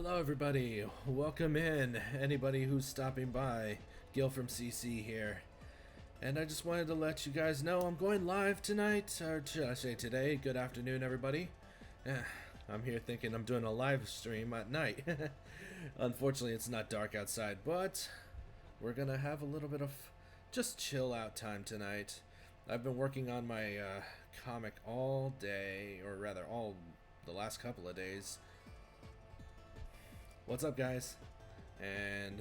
Hello, everybody. Welcome in. Anybody who's stopping by, Gil from CC here. And I just wanted to let you guys know I'm going live tonight, or should I say today. Good afternoon, everybody. I'm here thinking I'm doing a live stream at night. Unfortunately, it's not dark outside, but we're gonna have a little bit of just chill out time tonight. I've been working on my comic all day, or rather, all the last couple of days. What's up, guys? And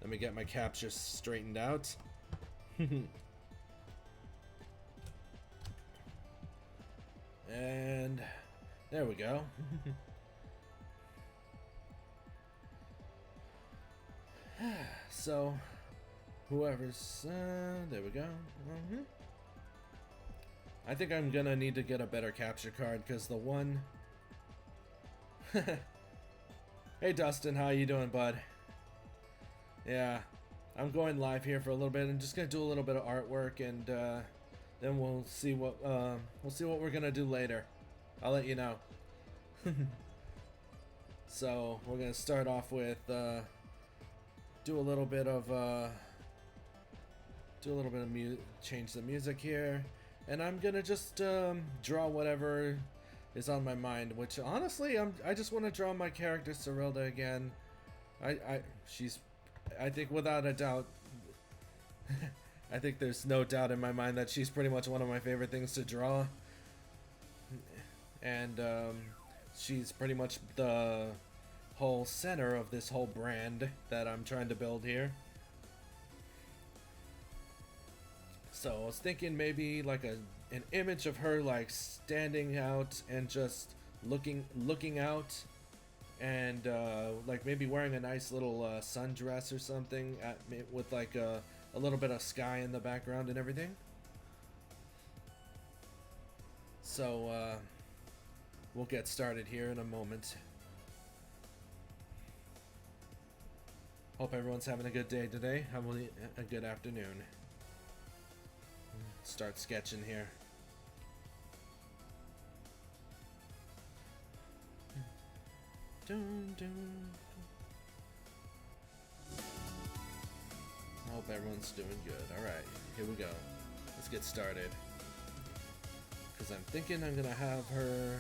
let me get my capture straightened out. And there we go. So, whoever's there we go. I think I'm gonna need to get a better capture card because the one. Hey Dustin, how you doing, bud? Yeah, I'm going live here for a little bit. I'm just gonna do a little bit of artwork, and then we'll see what we're gonna do later. I'll let you know. So we're gonna start off with do a little bit of change the music here, and I'm gonna just draw whatever is on my mind, which honestly I just want to draw my character Serilda again. I think without a doubt I think there's no doubt in my mind that she's pretty much one of my favorite things to draw, and she's pretty much the whole center of this whole brand that I'm trying to build here. So I was thinking maybe like an image of her like standing out and just looking out, and like maybe wearing a nice little sundress or something with like a little bit of sky in the background and everything. So we'll get started here in a moment. Hope everyone's having a good day today. Having a good afternoon. Start sketching here. Dun, dun. I hope everyone's doing good. Alright, here we go. Let's get started. Because I'm thinking I'm gonna have her.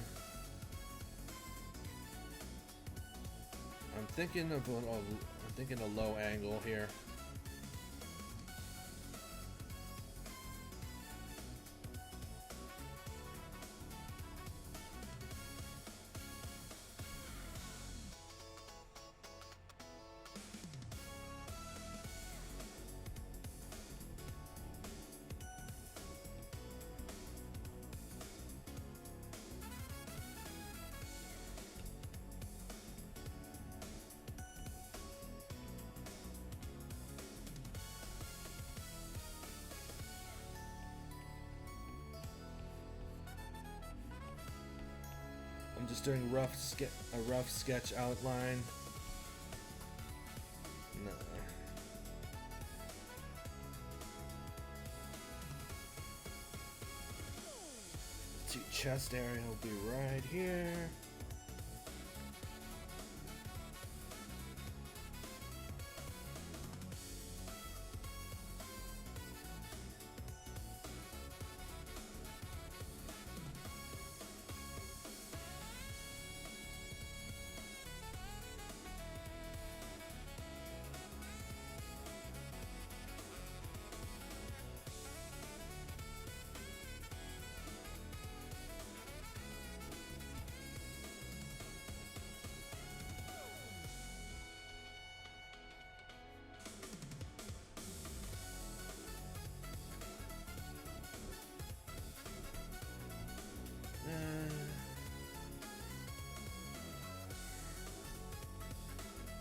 I'm thinking a low angle here. I'm just doing a rough sketch outline. No. See, chest area will be right here.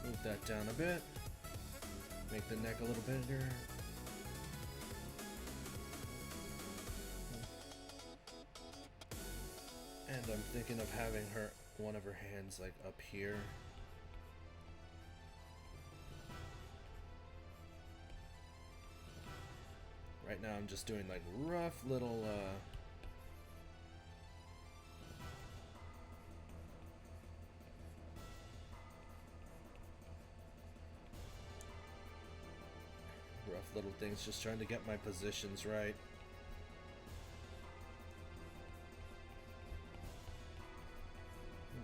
Move that down a bit. Make the neck a little bigger. And I'm thinking of having one of her hands like up here. Right now I'm just doing like rough little little things, just trying to get my positions right.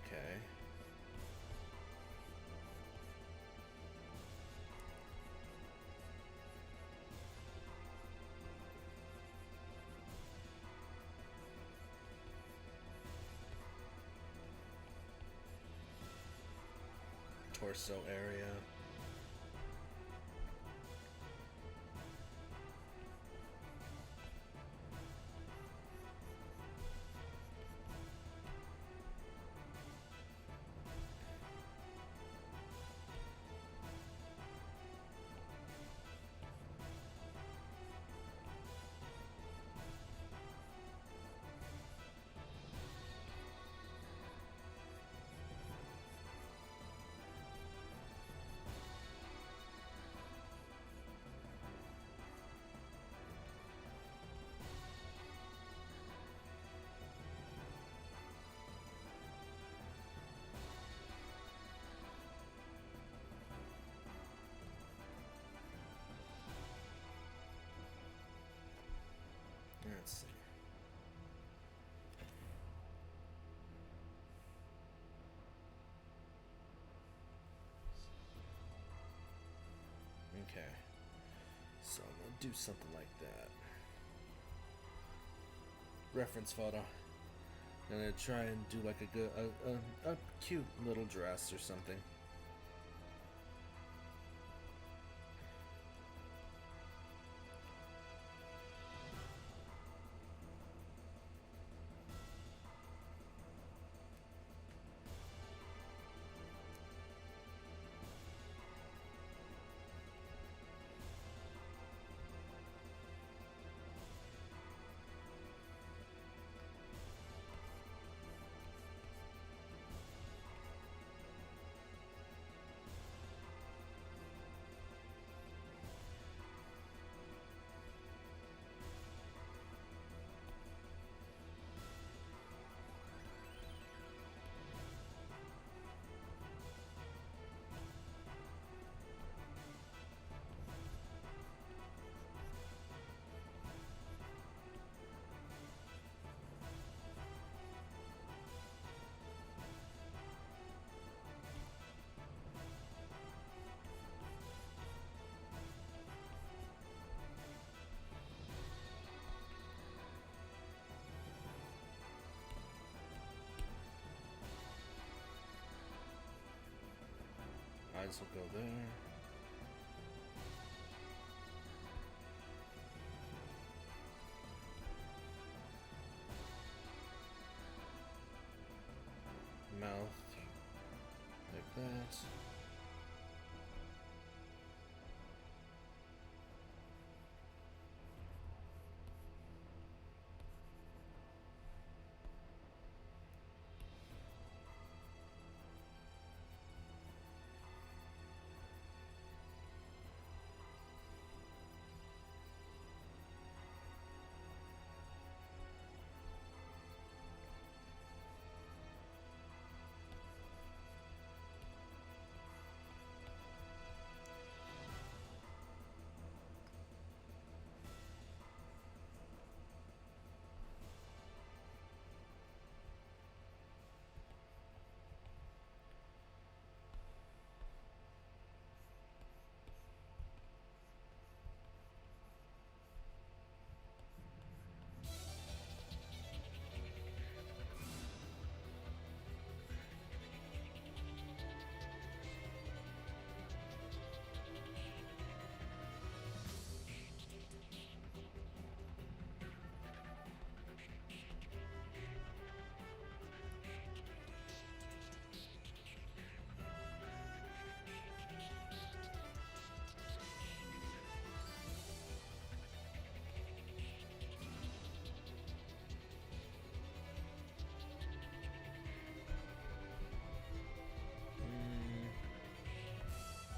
Okay. Torso area. Let's see. Okay. So I'm gonna do something like that. Reference photo. I'm gonna try and do like a good, a cute little dress or something. Eyes will go there. Mouth like that.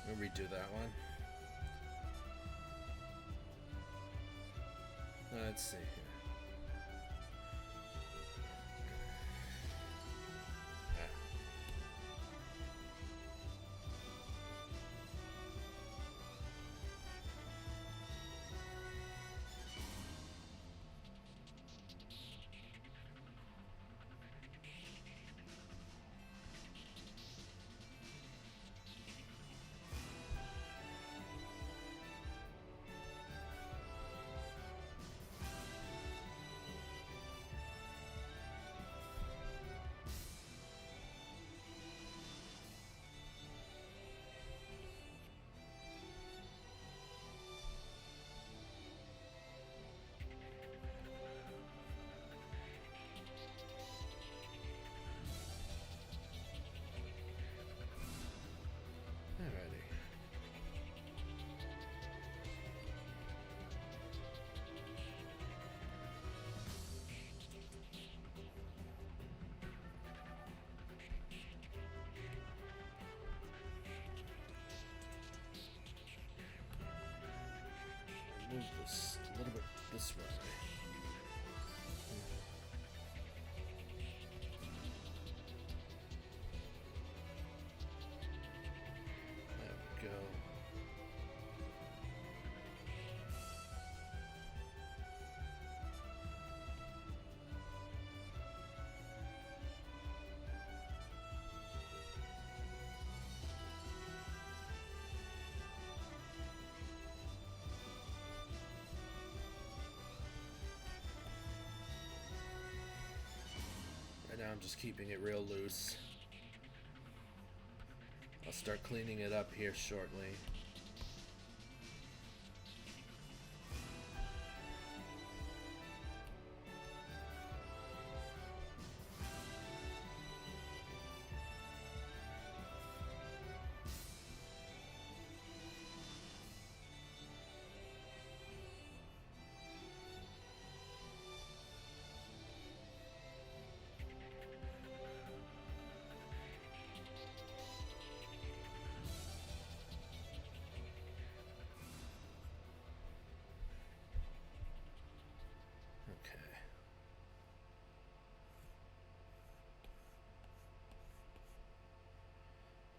We'll redo that one. Let's see here. move this a little bit this way. There we go. Right now I'm just keeping it real loose. I'll start cleaning it up here shortly.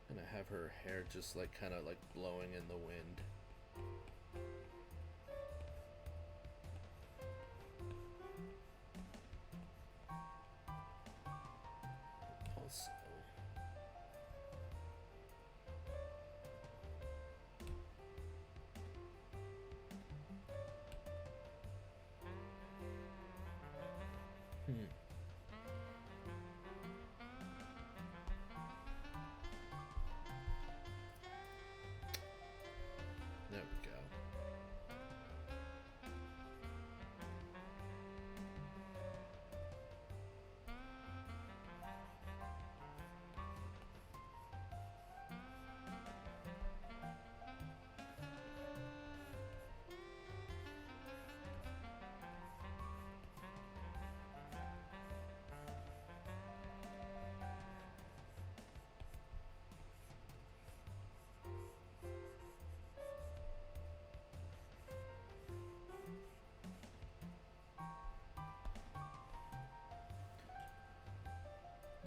Gonna have her hair just like kind of like blowing in the wind. Also, there we go.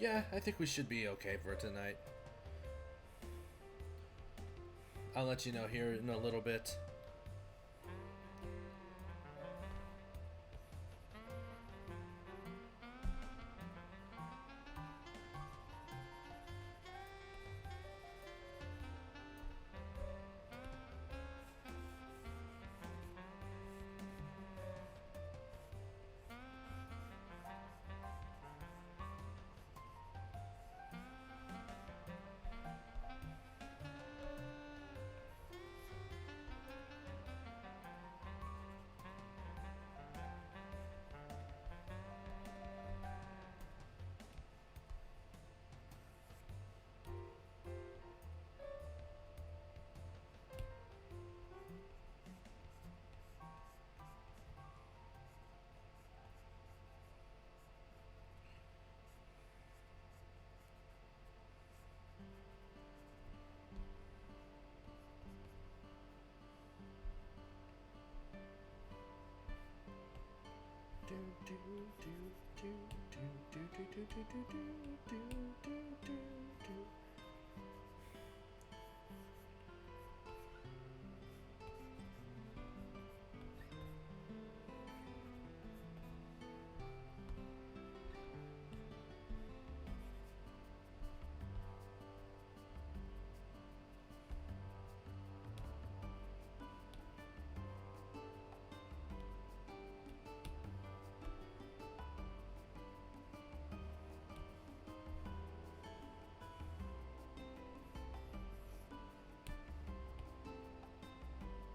Yeah, I think we should be okay for tonight. I'll let you know here in a little bit.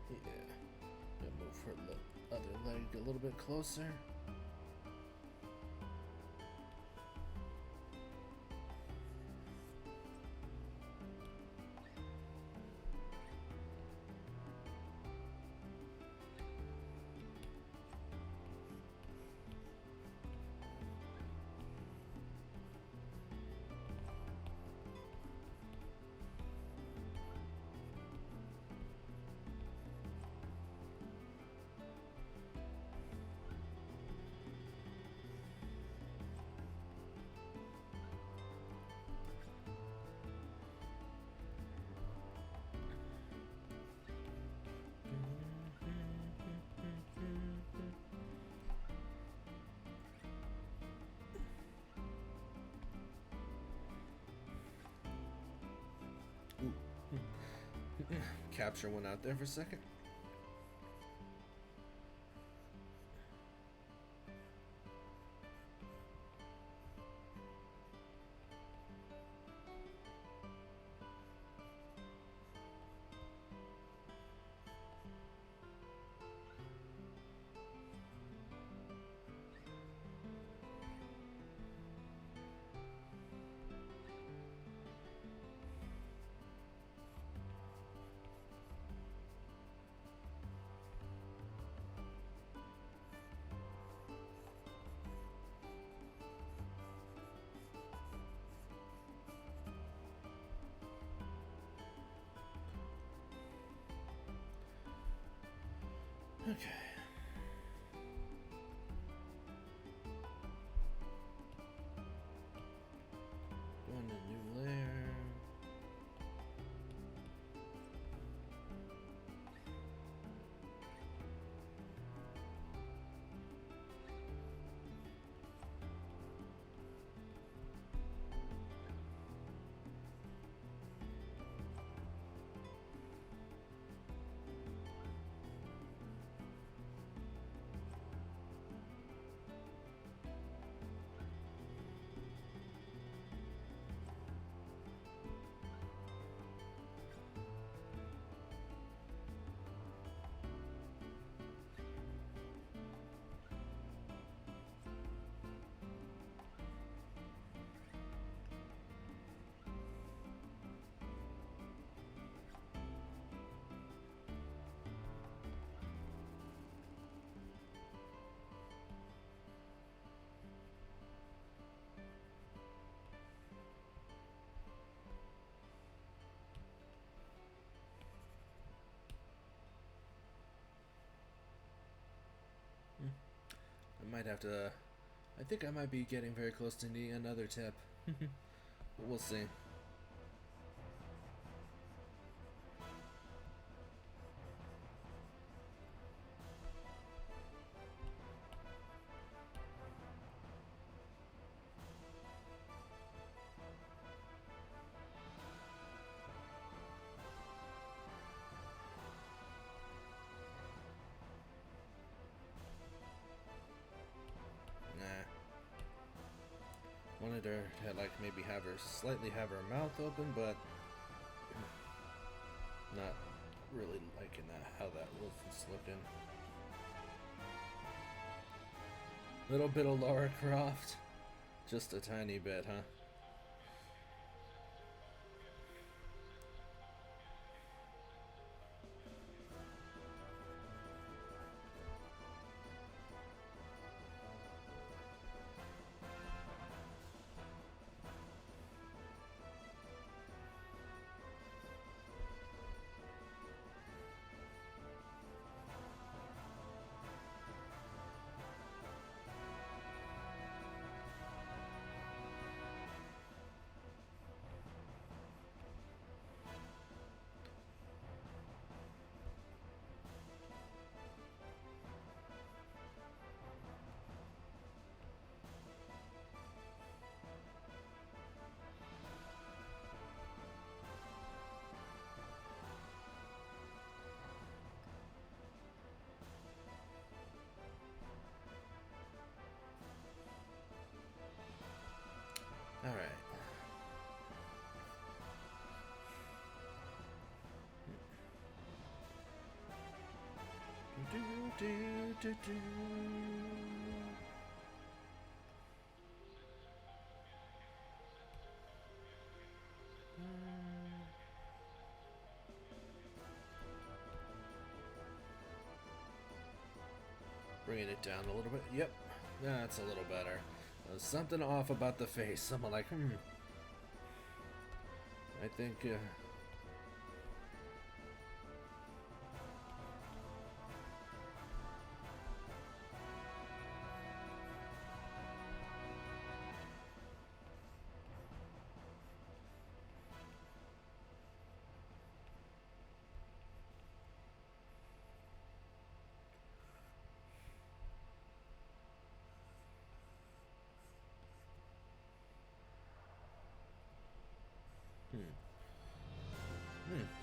Yeah, gonna move her other leg a little bit closer. Capture one out there for a second. Okay. Go into new layer. I might have to. I think I might be getting very close to needing another tip. But we'll see. Wanted her to like maybe have her slightly have her mouth open, but not really liking that how that was looking. Little bit of Lara Croft, just a tiny bit, huh? All right. Bringing it down a little bit. Yep, that's a little better. There's something off about the face. I'm like, I think.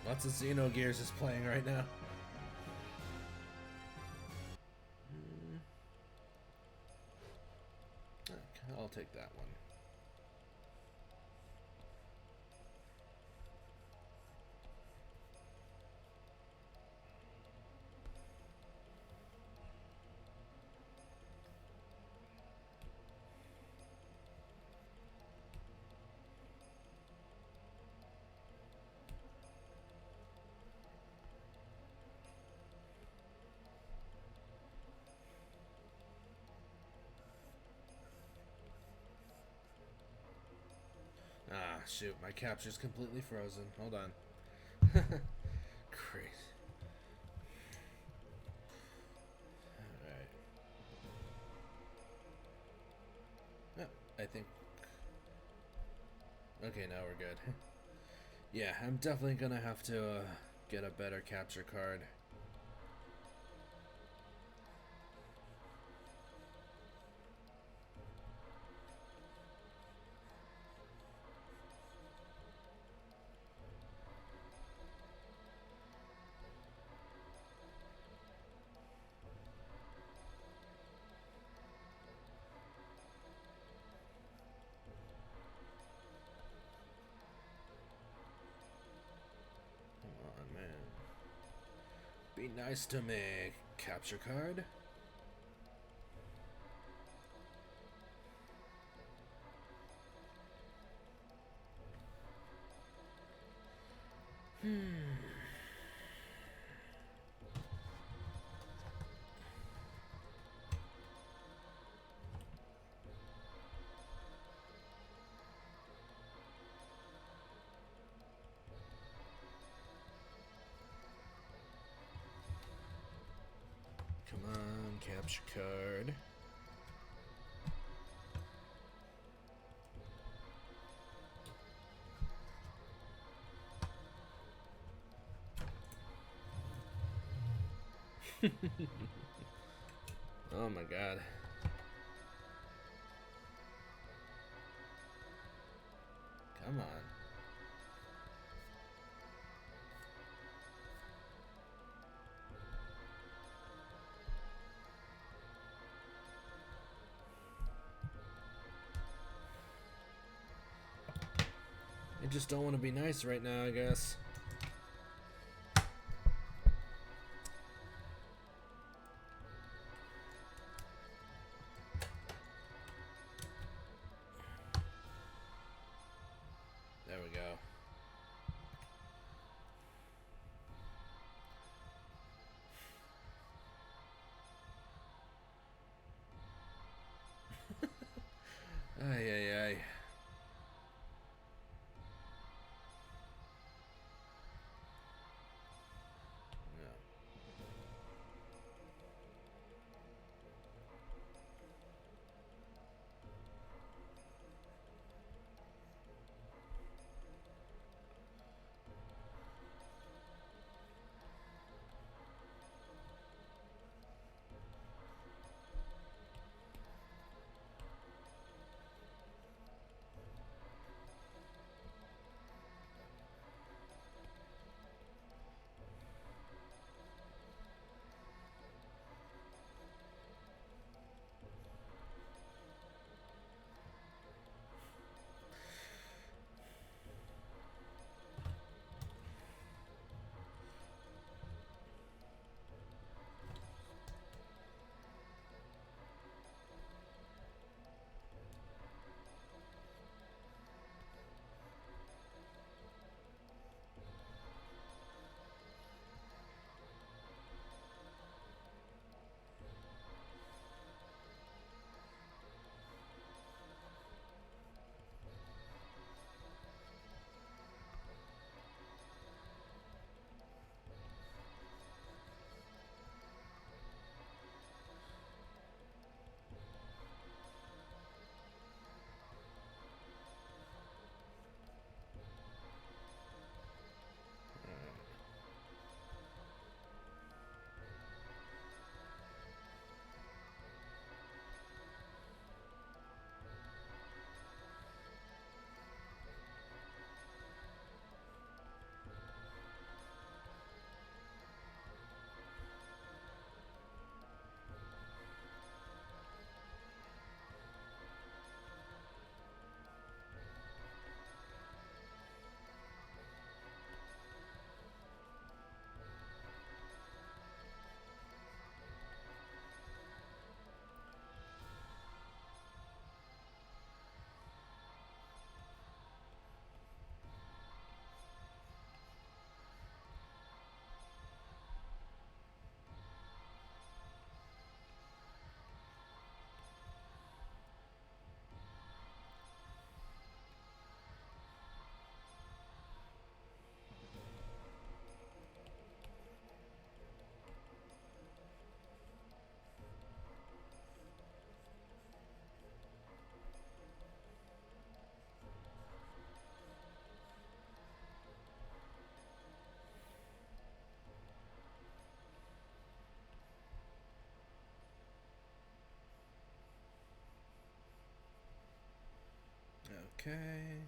Lots of Xenogears is playing right now. Okay, I'll take that one. Ah, shoot, my capture's completely frozen. Hold on. Crazy. Alright. Oh, I think... Okay, now we're good. Yeah, I'm definitely gonna have to get a better capture card. Come on, man. Be nice to me, capture card. Come on, capture card. Oh my god. Come on. I just don't want to be nice right now, I guess. There we go. Ay, ay, ay. Okay.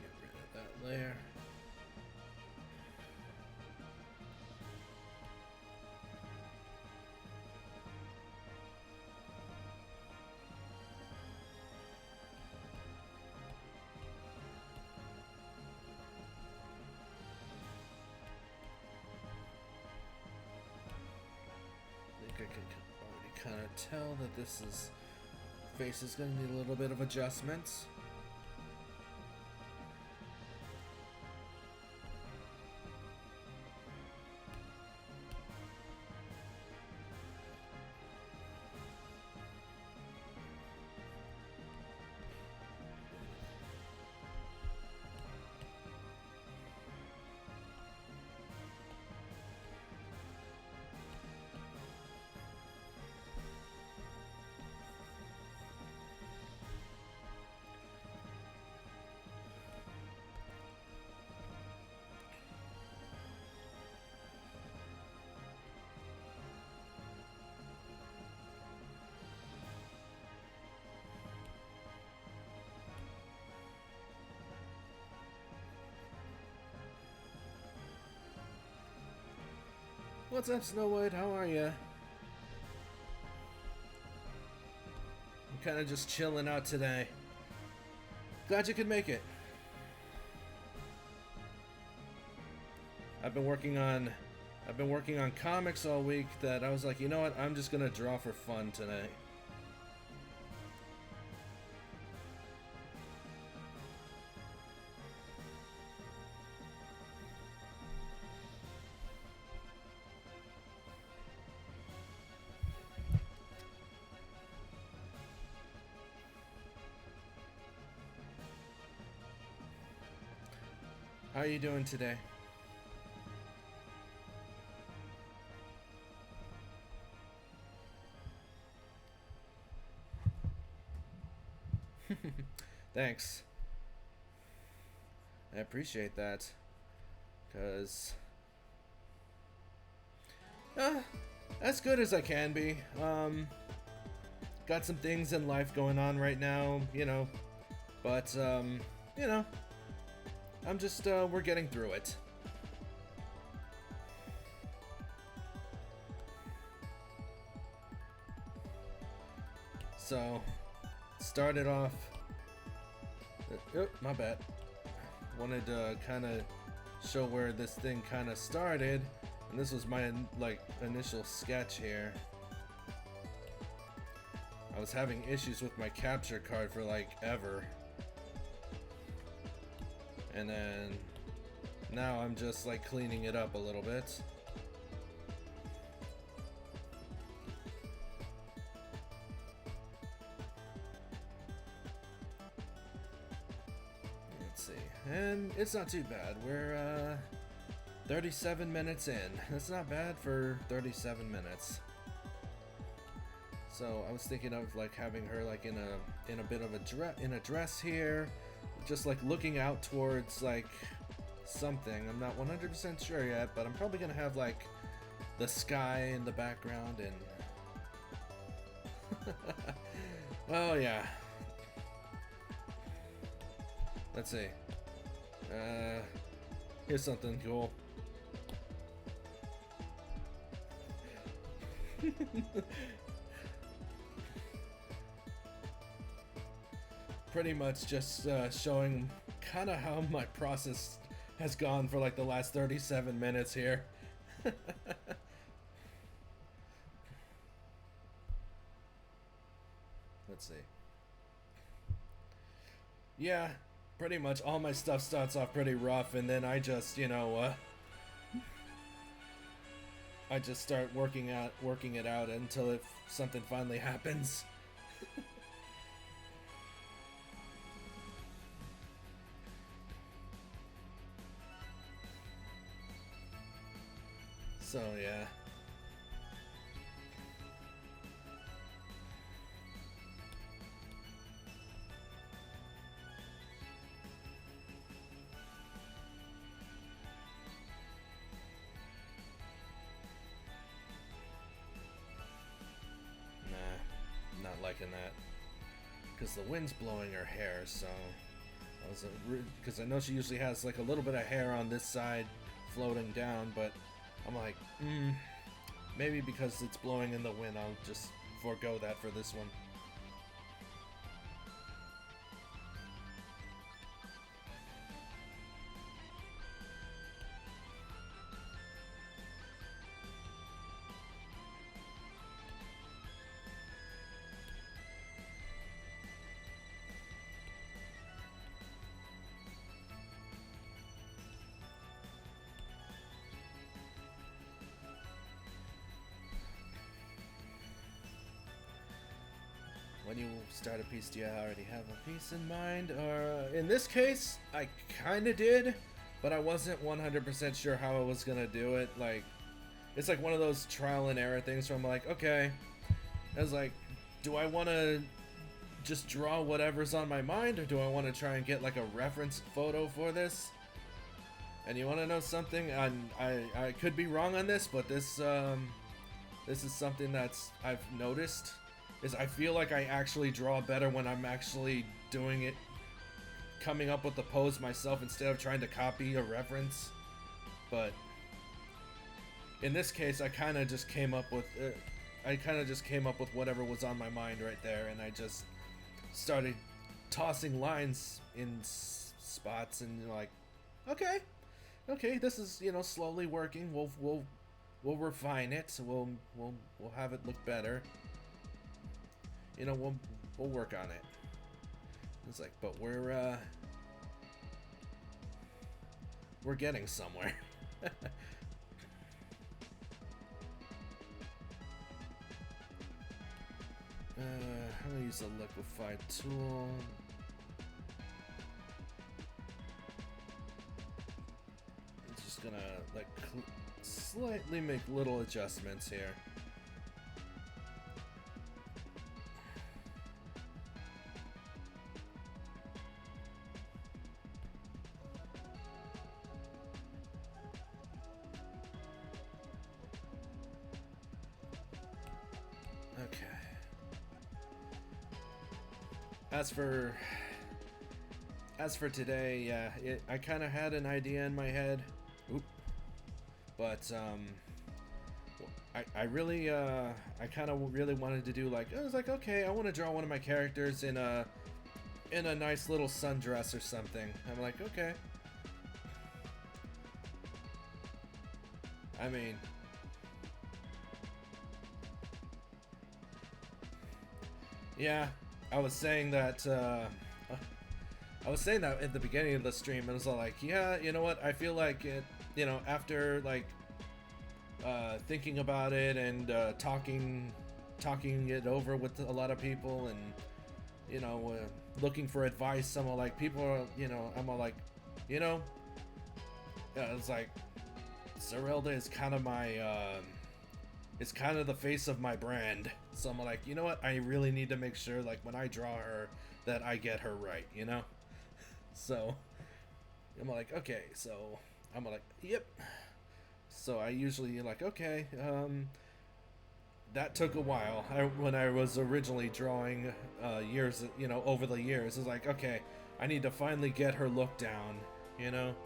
Get rid of that layer. I think I can already kind of tell that this face is going to need a little bit of adjustments. What's up, Snow White? How are ya? I'm kind of just chilling out today. Glad you could make it. I've been working on comics all week that I was like, you know what? I'm just gonna draw for fun tonight. How are you doing today? Thanks. I appreciate that. Cause as good as I can be. got some things in life going on right now, you know, but, you know, I'm just, we're getting through it. So, started off, oh, my bad. Wanted to kind of show where this thing kind of started, and this was my, like, initial sketch here. I was having issues with my capture card for, like, ever. And then, now I'm just, like, cleaning it up a little bit. And it's not too bad. We're 37 minutes in. That's not bad for 37 minutes. So I was thinking of like having her like in a bit of a dress here, just like looking out towards like something. I'm not 100% sure yet, but I'm probably gonna have like the sky in the background and oh yeah. Let's see. Here's something cool. Pretty much just showing kind of how my process has gone for like the last 37 minutes here. Let's see. Yeah. Pretty much all my stuff starts off pretty rough, and then I just, you know, I just start working it out until something finally happens. So yeah. Not liking that, because the wind's blowing her hair. So I was because I know she usually has like a little bit of hair on this side floating down, but I'm like, maybe because it's blowing in the wind, I'll just forego that for this one. When you start a piece, do you already have a piece in mind? Or in this case, I kind of did, but I wasn't 100% sure how I was gonna do it. Like, it's like one of those trial and error things where I'm like, okay, I was like, do I want to just draw whatever's on my mind, or do I want to try and get like a reference photo for this? And you want to know something? I could be wrong on this, but this is something that's I've noticed. Is I feel like I actually draw better when I'm actually doing it, coming up with the pose myself instead of trying to copy a reference. But in this case, I kind of just came up with whatever was on my mind right there, and I just started tossing lines in spots, and like, okay, this is, you know, slowly working. We'll refine it. We'll have it look better. You know, we'll work on it. It's like, but we're getting somewhere. I'm gonna use a liquefy tool. I'm just gonna like slightly make little adjustments here. Okay. as for today, yeah, I kind of had an idea in my head. Oop. But I really I kind of really wanted to do, like, I was like, okay, I want to draw one of my characters in a nice little sundress or something. I'm like, okay. I mean, yeah, I was saying that at the beginning of the stream, and I was all like, yeah, you know what? I feel like it, you know, after like thinking about it and talking it over with a lot of people, and you know, looking for advice. Some are like, people are, you know, I'm all like, you know, yeah, it's like Zerilda is kind of my it's kind of the face of my brand. So I'm like, you know what? I really need to make sure, like, when I draw her, that I get her right, you know? So I'm like, okay, so I'm like, yep. So I usually like, okay, that took a while. When I was originally drawing years, you know, over the years, it's like, okay, I need to finally get her look down, you know?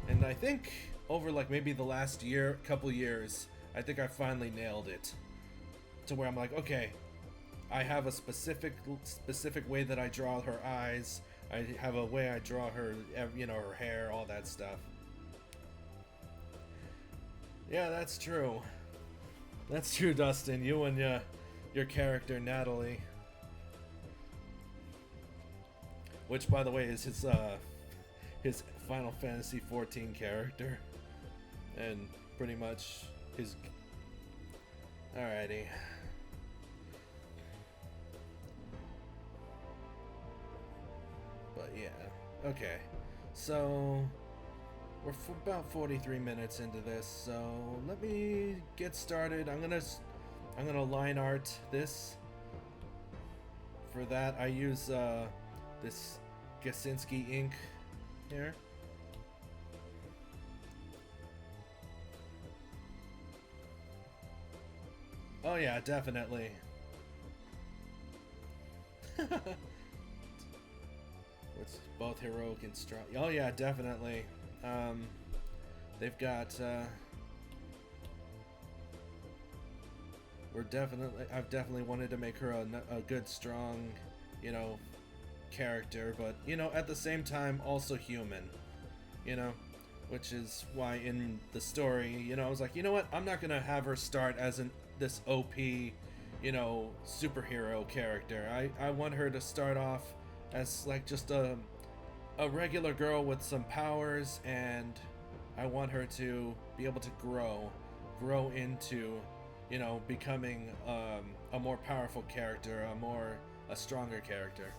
And I think over like maybe the last couple years, I think I finally nailed it. To where I'm like, okay, I have a specific way that I draw her eyes. I have a way I draw her, you know, her hair, all that stuff. Yeah, that's true. That's true, Dustin. You and your character, Natalie. Which, by the way, is his Final Fantasy XIV character. And pretty much his... Alrighty. But yeah, okay. So we're about 43 minutes into this, so let me get started. I'm gonna line art this. For that, I use this Gasinski ink here. Oh yeah, definitely. It's both heroic and strong. Oh yeah, definitely. They've got I've definitely wanted to make her a good, strong, you know, character, but you know, at the same time also human, you know, which is why in the story, you know, I was like, you know what, I'm not gonna have her start as this OP, you know, superhero character. I want her to start off as like just a regular girl with some powers, and I want her to be able to grow into, you know, becoming a more powerful character, a stronger character.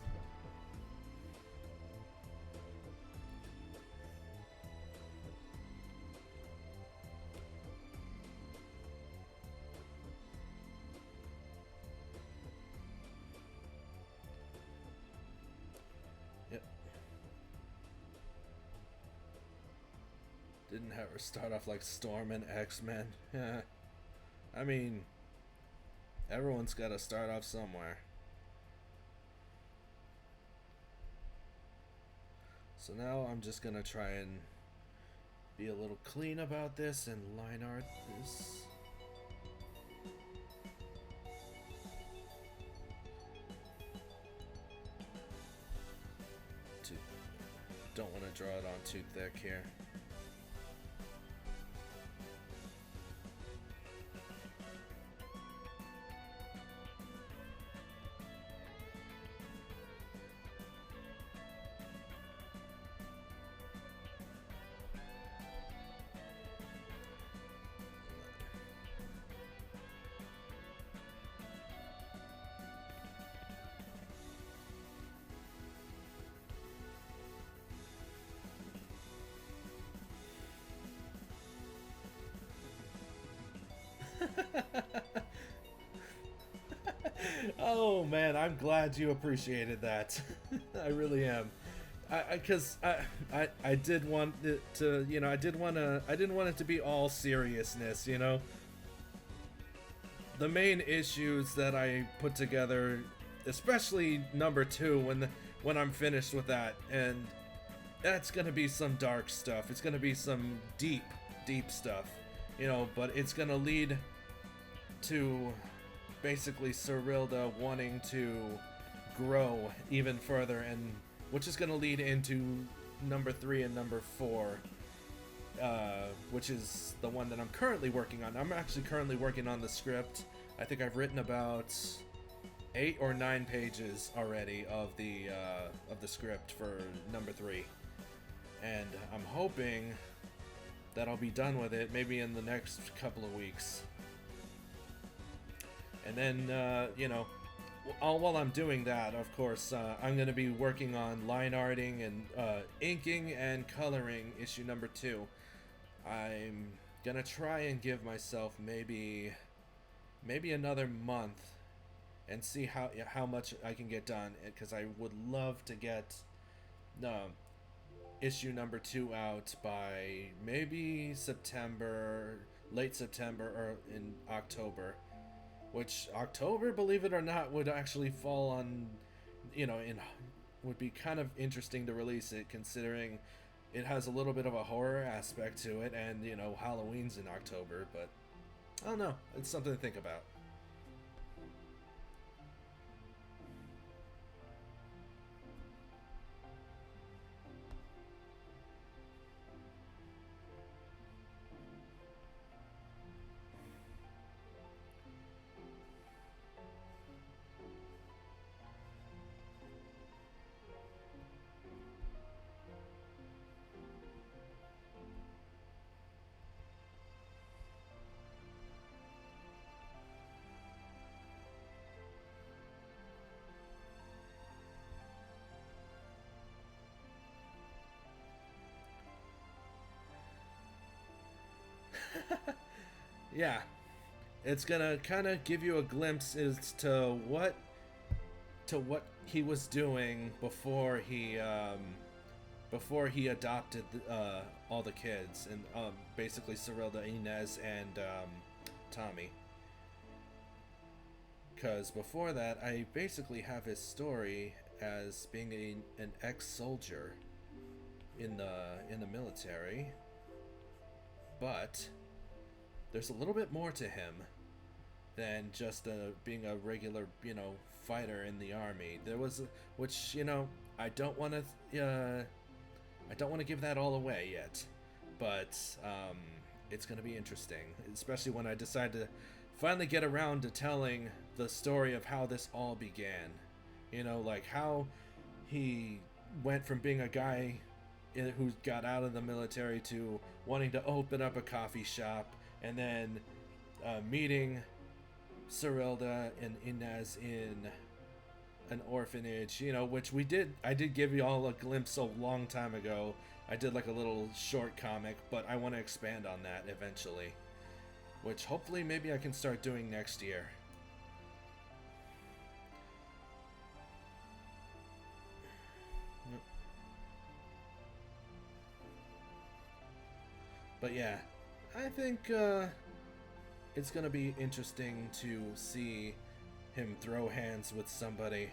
Didn't have her start off like Storm and X-Men. Yeah. I mean, everyone's got to start off somewhere. So now I'm just going to try and be a little clean about this and line art this. Don't want to draw it on too thick here. Oh man, I'm glad you appreciated that. I really am. Because I did want it to, you know, I didn't want it to be all seriousness, you know. The main issues that I put together especially number 2 when I'm finished with that, and that's gonna be some dark stuff. It's gonna be some deep, deep stuff, you know. But it's gonna lead to basically Cyrilda wanting to grow even further, and which is gonna lead into number 3 and number 4. Which is the one that I'm currently working on. I'm actually currently working on the script. I think I've written about 8 or 9 pages already of the script for number 3, and I'm hoping that I'll be done with it maybe in the next couple of weeks. And then, you know, while I'm doing that, of course, I'm going to be working on line arting and inking and coloring issue number 2. I'm going to try and give myself maybe another month and see how much I can get done, because I would love to get issue number 2 out by maybe September, late September, or in October. Which October, believe it or not, would actually fall on, you know, would be kind of interesting to release it, considering it has a little bit of a horror aspect to it, and, you know, Halloween's in October, but I don't know. It's something to think about. Yeah, it's gonna kind of give you a glimpse as to what he was doing before he adopted all the kids, and basically Cyrilda, Inez, and Tommy. Because before that, I basically have his story as being an ex-soldier in the military, but there's a little bit more to him than just being a regular, you know, fighter in the army. There was, which, you know, I don't want to give that all away yet, but it's going to be interesting, especially when I decide to finally get around to telling the story of how this all began. You know, like how he went from being a guy who got out of the military to wanting to open up a coffee shop, and then meeting Cyrilda and Inez in an orphanage, you know, which I did give you all a glimpse a long time ago. I did like a little short comic, but I want to expand on that eventually, which hopefully maybe I can start doing next year. But yeah, I think it's gonna be interesting to see him throw hands with somebody.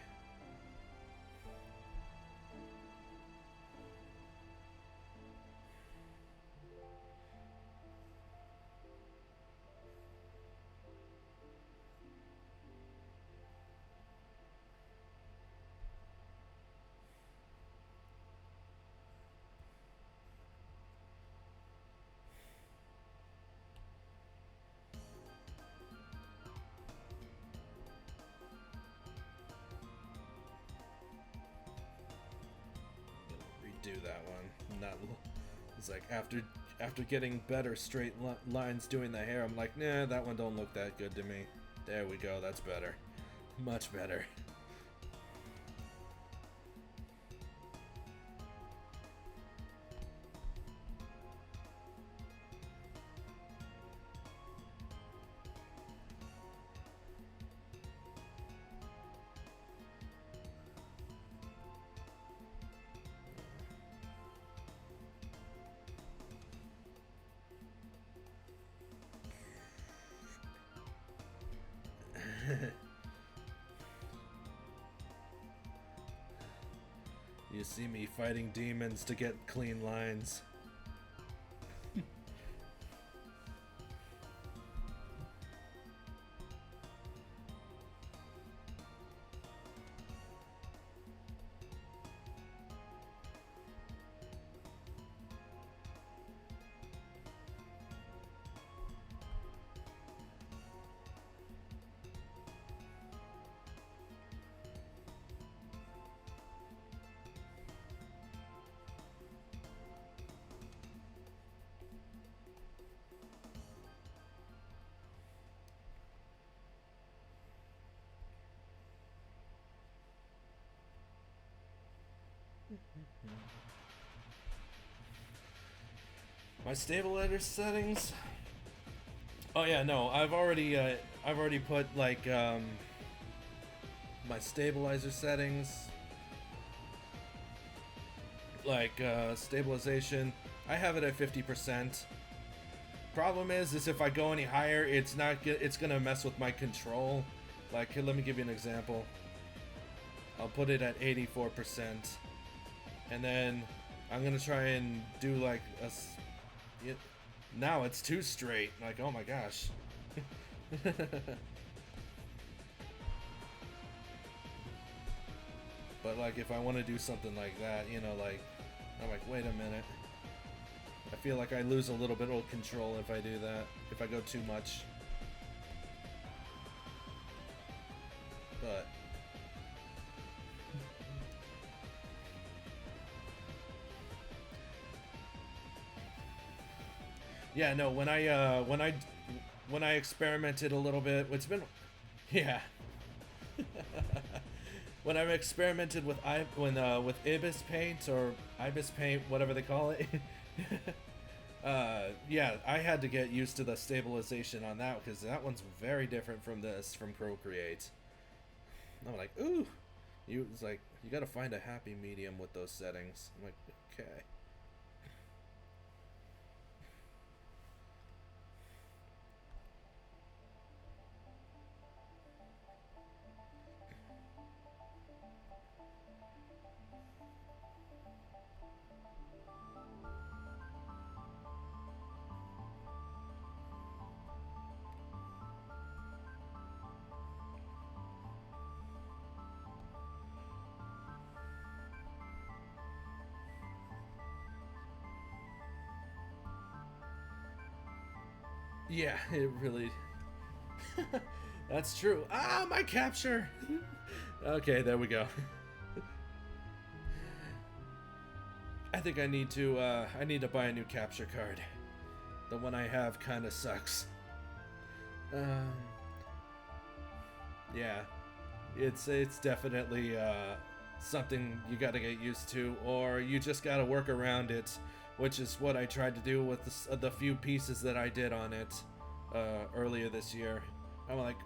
Do that one. Not. It's like after getting better straight lines doing the hair, I'm like, nah, that one don't look that good to me. There we go. That's better. Much better. see me fighting demons to get clean lines. My stabilizer settings. Oh yeah, no, I've already put like my stabilizer settings, like stabilization. I have it at 50%. Problem is if I go any higher, it's gonna mess with my control. Like, here, let me give you an example. I'll put it at 84%, and then I'm gonna try and do like now it's 2 straight. Like, oh my gosh. But like, if I want to do something like that, you know, like, I'm like, wait a minute. I feel like I lose a little bit of control if I do that, if I go too much. But yeah, no, when I experimented a little bit, it's been, yeah. When I've experimented with with Ibis Paint or Ibis Paint, whatever they call it, yeah, I had to get used to the stabilization on that because that one's very different from this from Procreate. I'm like, ooh, it's like you got to find a happy medium with those settings. I'm like, okay. Yeah, it really. That's true. Ah, my capture. Okay, there we go. I think I need to buy a new capture card. The one I have kind of sucks. Yeah, it's definitely something you got to get used to, or you just got to work around it, which is what I tried to do with the few pieces that I did on it earlier this year. I'm like,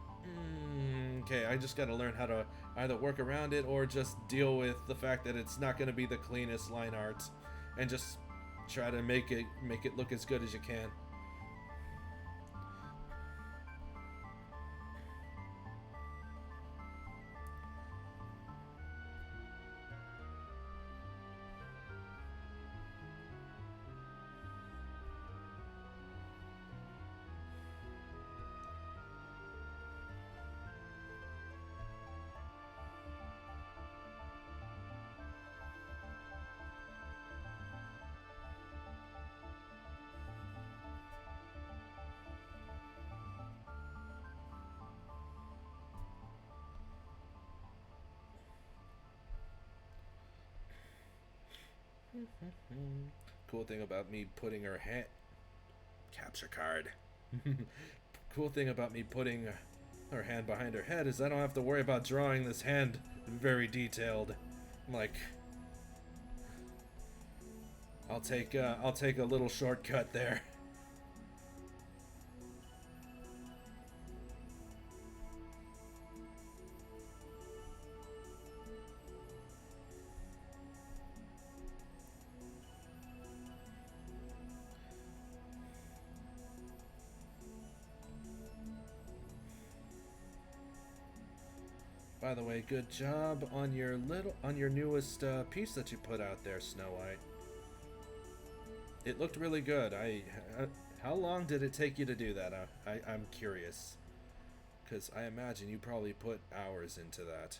okay, I just got to learn how to either work around it or just deal with the fact that it's not going to be the cleanest line art, and just try to make it look as good as you can. Cool thing about me putting her hand capture card. Cool thing about me putting her hand behind her head is I don't have to worry about drawing this hand very detailed. I'm like, I'll take a little shortcut there. By the way, good job on your newest piece that you put out there, Snow White. It looked really good. How long did it take you to do that? I'm curious, because I imagine you probably put hours into that.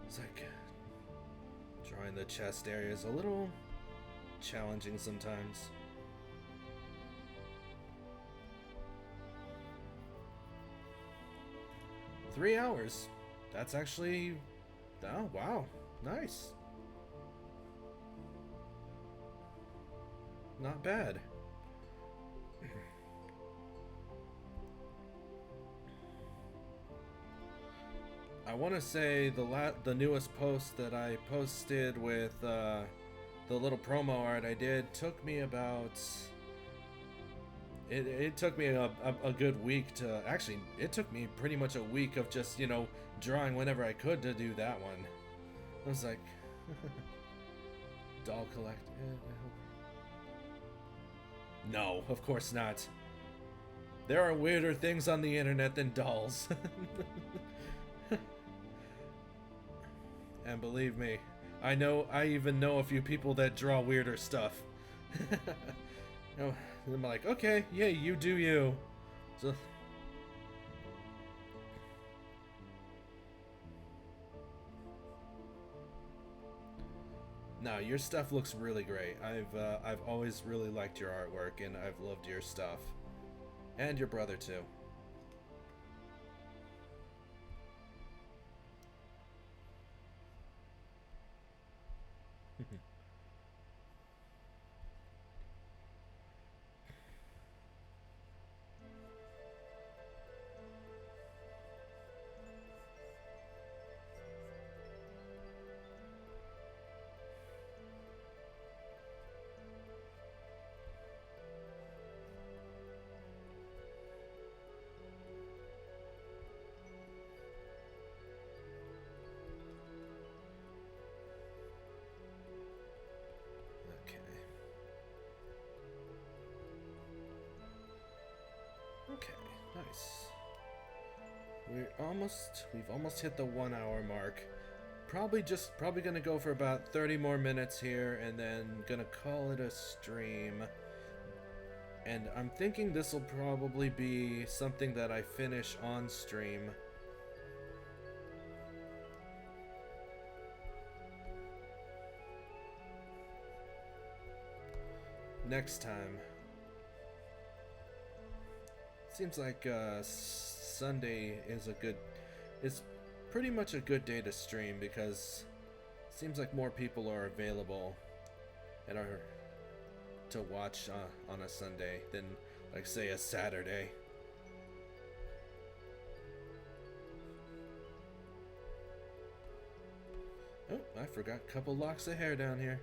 It's like drawing the chest area is a little challenging sometimes. Three hours. That's actually... Oh, wow. Nice. Not bad. I want to say the newest post that I posted with the little promo art I did took me about... It took me a good week to... Actually, it took me pretty much a week of just, you know, drawing whenever I could to do that one. I was like... Doll collect... No, of course not. There are weirder things on the internet than dolls. And believe me, I even know a few people that draw weirder stuff. I'm like, okay, yeah, you do you. So, no, your stuff looks really great. I've always really liked your artwork, and I've loved your stuff, and your brother too. Okay, nice. We've almost hit the 1 hour mark. Probably gonna go for about 30 more minutes here and then gonna call it a stream. And I'm thinking this will probably be something that I finish on stream. Next time. Seems like Sunday is pretty much a good day to stream because it seems like more people are available and are to watch on a Sunday than, like, say, a Saturday. Oh, I forgot a couple locks of hair down here.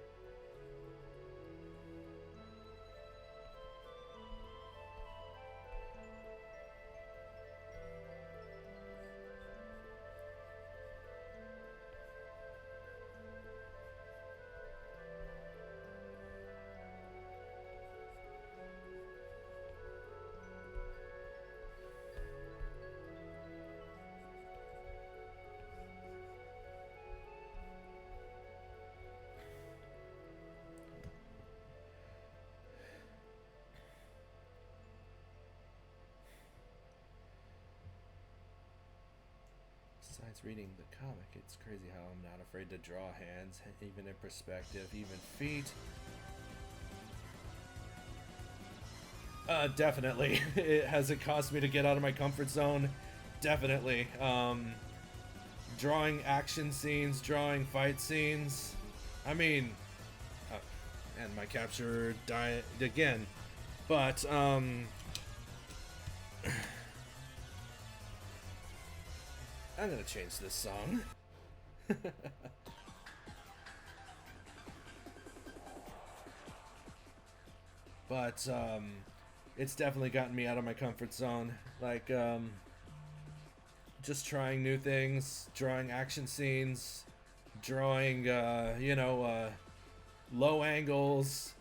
Besides reading the comic, it's crazy how I'm not afraid to draw hands, even in perspective, even feet. Definitely. Has it caused me to get out of my comfort zone? Definitely. drawing action scenes, drawing fight scenes. I mean, and my capture died again. But, I'm gonna change this song. But, it's definitely gotten me out of my comfort zone. Like, just trying new things, drawing action scenes, drawing, low angles,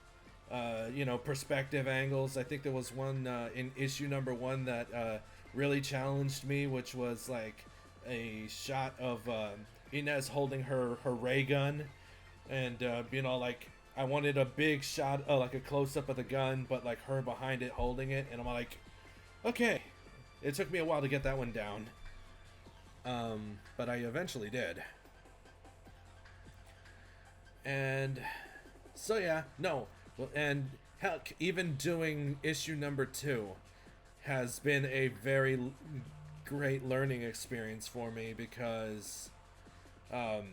perspective angles. I think there was one in issue number 1 that really challenged me, which was like a shot of Inez holding her ray gun, and like I wanted a big shot, like a close up of the gun, but like her behind it holding it, and I'm like, okay. It took me a while to get that one down, but I eventually did. And so yeah, no, well, and heck, even doing issue number 2 has been a very great learning experience for me, because I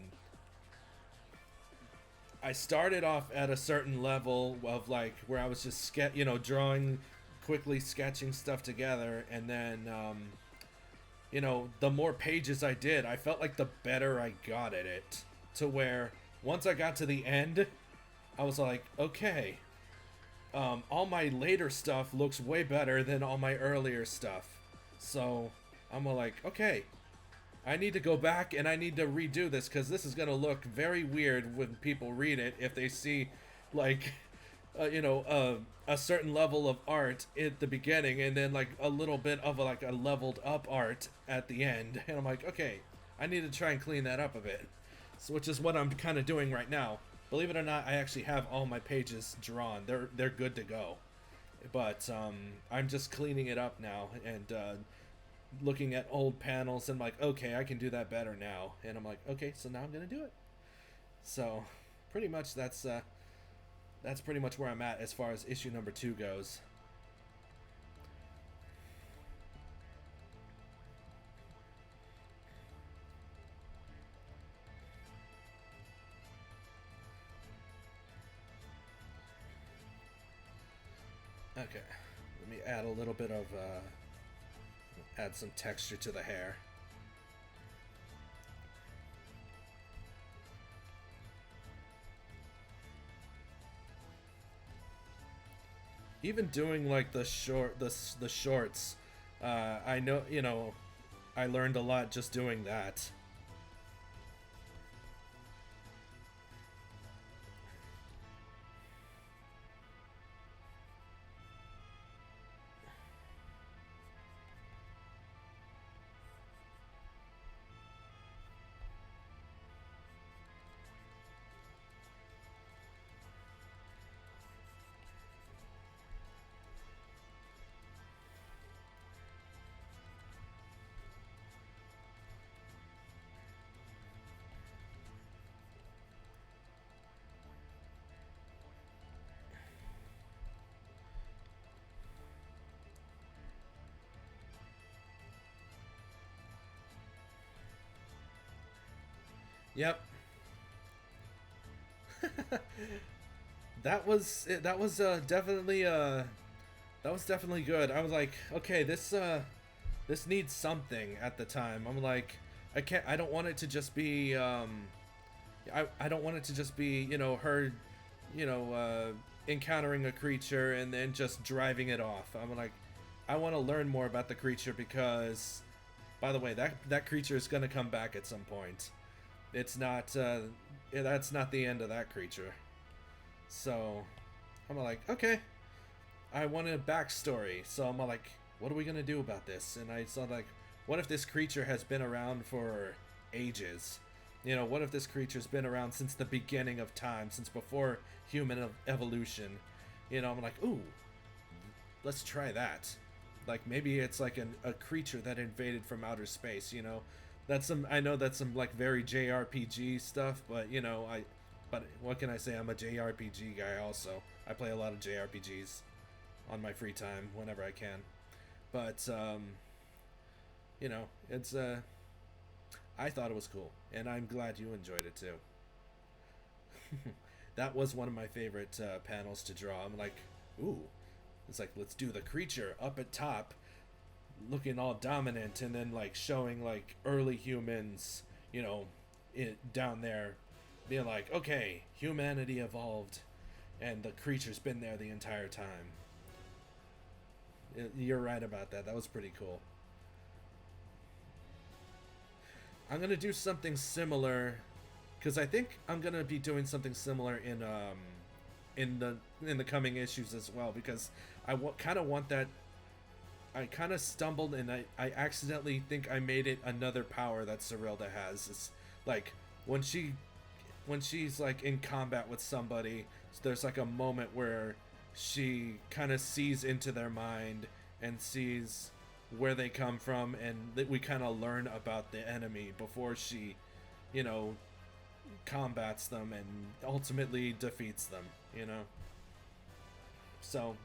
started off at a certain level of like where I was just drawing, quickly sketching stuff together, and then the more pages I did, I felt like the better I got at it, to where once I got to the end, I was like, okay, all my later stuff looks way better than all my earlier stuff. So I'm like, okay, I need to go back and I need to redo this, because this is going to look very weird when people read it if they see, like, a certain level of art at the beginning and then like a little bit of a leveled up art at the end. And I'm like, okay, I need to try and clean that up a bit. So, which is what I'm kind of doing right now. Believe it or not, I actually have all my pages drawn. They're good to go. But I'm just cleaning it up now and looking at old panels and like, okay, I can do that better now. And I'm like, okay, so now I'm gonna do it. So pretty much that's pretty much where I'm at as far as issue number 2 goes. Okay, let me add a little bit of add some texture to the hair. Even doing like the shorts, I know, I learned a lot just doing that. Yep. Definitely that was definitely good. I was like, okay, this needs something at the time. I'm like, I don't want it to just be I don't want it to just be, her, encountering a creature and then just driving it off. I'm like, I want to learn more about the creature, because by the way, that creature is going to come back at some point. It's not that's not the end of that creature. So I'm like, okay, I want a backstory. So I'm like, what are we gonna do about this? And I saw like, what if this creature has been around for ages? What if this creature's been around since the beginning of time, since before human evolution? I'm like, ooh, let's try that. Like maybe it's like a creature that invaded from outer space. I know that's some like very JRPG stuff, but but what can I say? I'm a JRPG guy also. I play a lot of JRPGs on my free time whenever I can. But it's I thought it was cool, and I'm glad you enjoyed it too. That was one of my favorite panels to draw. I'm like, ooh, it's like, let's do the creature up at top, looking all dominant, and then like showing like early humans, you know, down there, being like, okay, humanity evolved, and the creature's been there the entire time. You're right about that. That was pretty cool. I'm gonna do something similar, because I think I'm gonna be doing something similar in the coming issues as well, because kind of want that. I kind of stumbled, and I accidentally think I made it another power that Serilda has. It's like when she's like in combat with somebody, there's like a moment where she kind of sees into their mind and sees where they come from, and that we kind of learn about the enemy before she, you know, combats them and ultimately defeats them, you know. So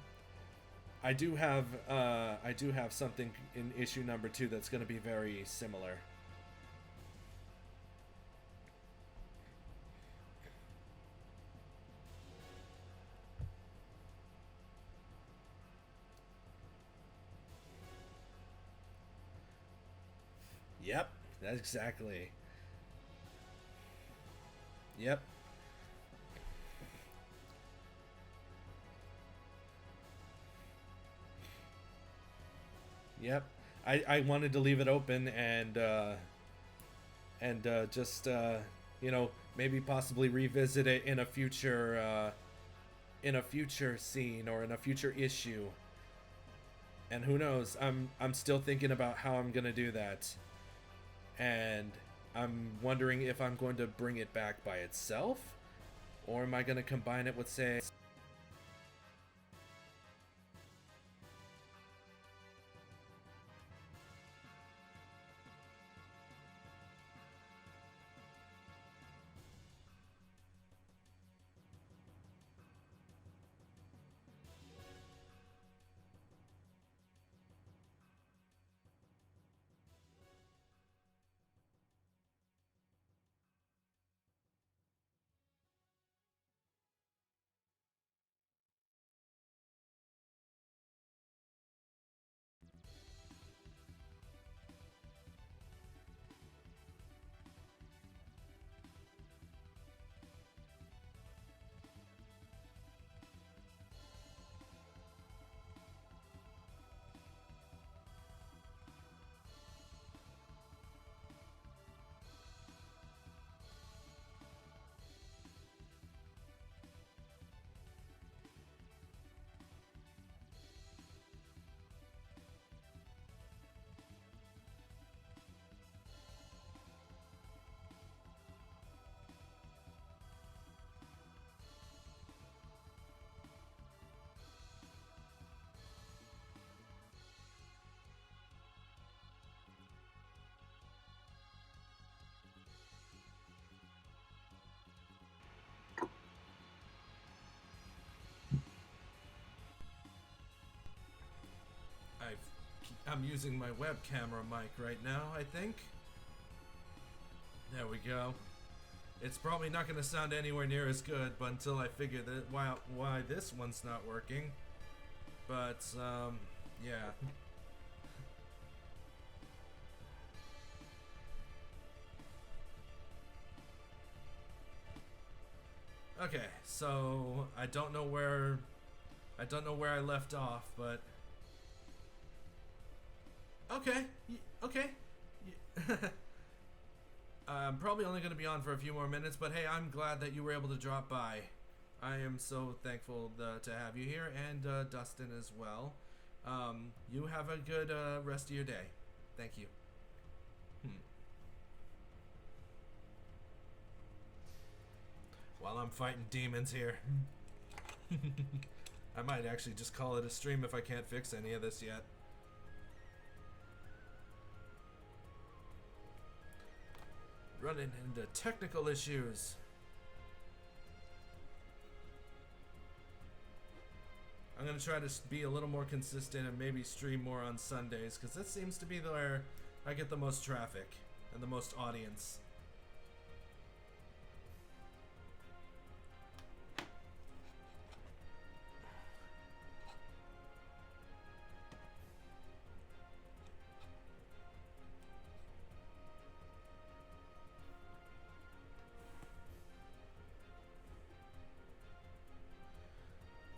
I do have something in issue number 2 that's going to be very similar. Yep, that's exactly. Yep. Yep. I wanted to leave it open and just you know, maybe possibly revisit it in a future scene or in a future issue. And who knows? I'm still thinking about how I'm gonna do that, and I'm wondering if I'm going to bring it back by itself, or am I gonna combine it with, say, I'm using my web camera mic right now, I think. There we go. It's probably not going to sound anywhere near as good, but until I figure that why this one's not working. But yeah. Okay, so I don't know where I left off, but okay, okay. I'm probably only going to be on for a few more minutes, but hey, I'm glad that you were able to drop by. I am so thankful to have you here, and Dustin as well. You have a good rest of your day. Thank you. While I'm fighting demons here. I might actually just call it a stream if I can't fix any of this yet. Running into technical issues. I'm going to try to be a little more consistent and maybe stream more on Sundays, because that seems to be where I get the most traffic. and the most audience.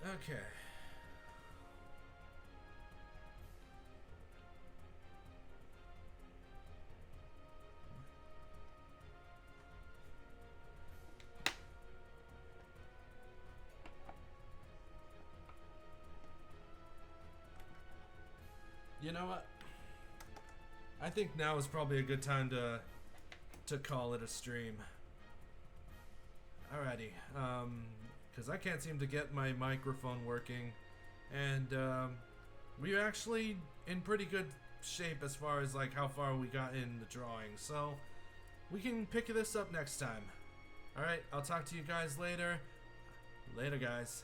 Okay. You know what? I think now is probably a good time to call it a stream. Alrighty, because I can't seem to get my microphone working, and we're actually in pretty good shape as far as like how far we got in the drawing, so we can pick this up next time. Alright, I'll talk to you guys later. Later, guys.